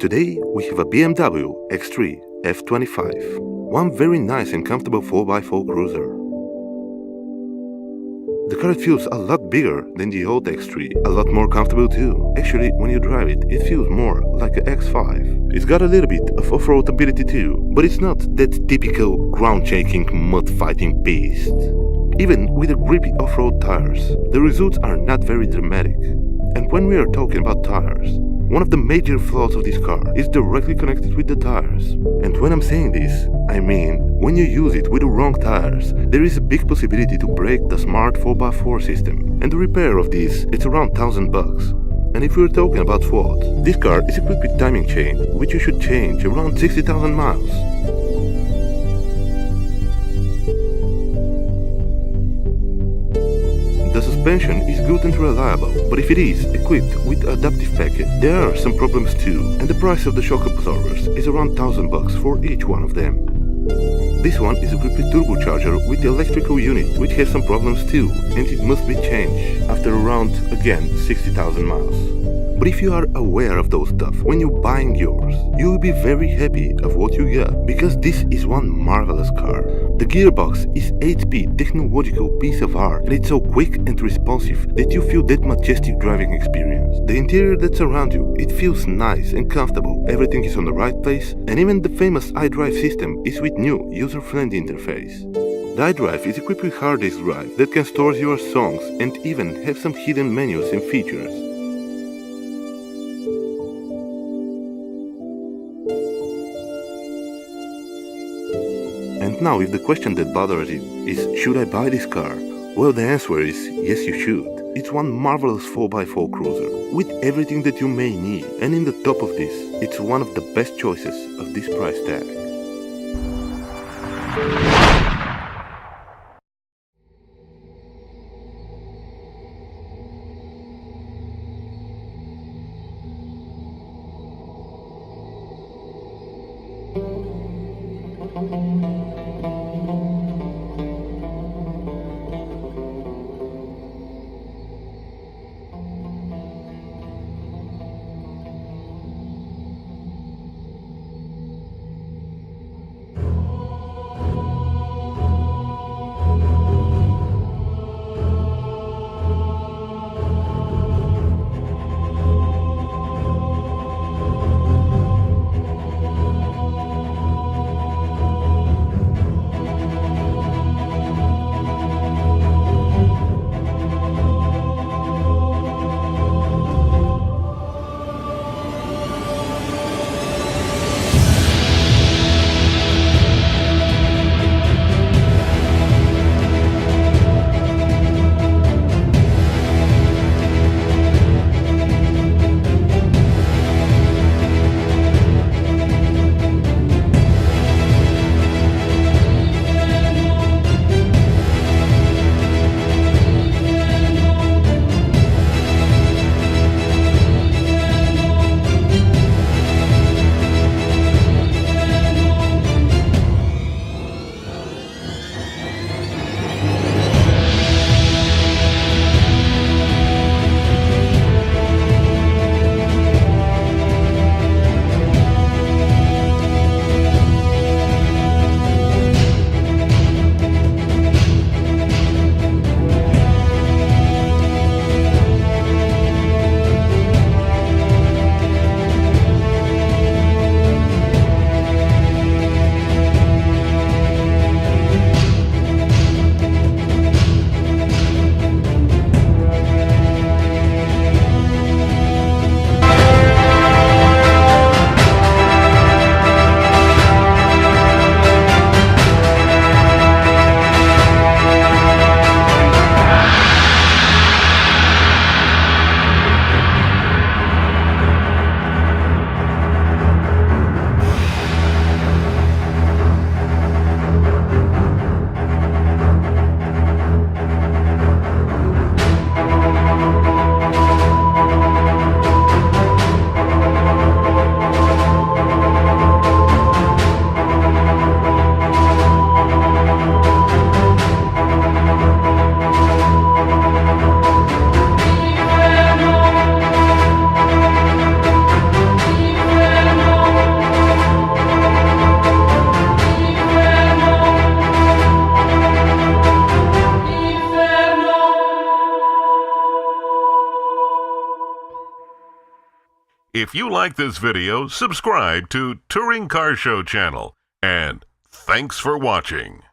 Today we have a BMW X3 F25, one very nice and comfortable 4x4 cruiser. The car feels a lot bigger than the old X3, a lot more comfortable too. Actually, when you drive it, it feels more like an X5. It's got a little bit of off-road ability too, but it's not that typical ground-shaking, mud-fighting beast. Even with the grippy off-road tires, the results are not very dramatic. And when we are talking about tires, one of the major flaws of this car is directly connected with the tires. And when I'm saying this, I mean, when you use it with the wrong tires, there is a big possibility to break the smart 4x4 system. And the repair of this, it's around $1,000. And if we're talking about SWAT, this car is equipped with timing chain, which you should change around 60,000 miles. The suspension is good and reliable, but if it is equipped with adaptive package, there are some problems too, and the price of the shock absorbers is around $1,000 for each one of them. This one is equipped with turbocharger with the electrical unit, which has some problems too, and it must be changed after around, again, 60,000 miles. But if you are aware of those stuff when you're buying yours, you will be very happy of what you got, because this is one marvelous car. The gearbox is 8-speed technological piece of art, and it's so quick and responsive that you feel that majestic driving experience. The interior that's around you, it feels nice and comfortable, everything is on the right place, and even the famous iDrive system is with new user-friendly interface. The iDrive is equipped with hard disk drive that can store your songs and even have some hidden menus and features. And now, if the question that bothers you is, should I buy this car? Well, the answer is, yes you should. It's one marvelous 4x4 cruiser, with everything that you may need, and in the top of this, it's one of the best choices of this price tag. If you like this video, subscribe to Touring Car Show channel. And thanks for watching.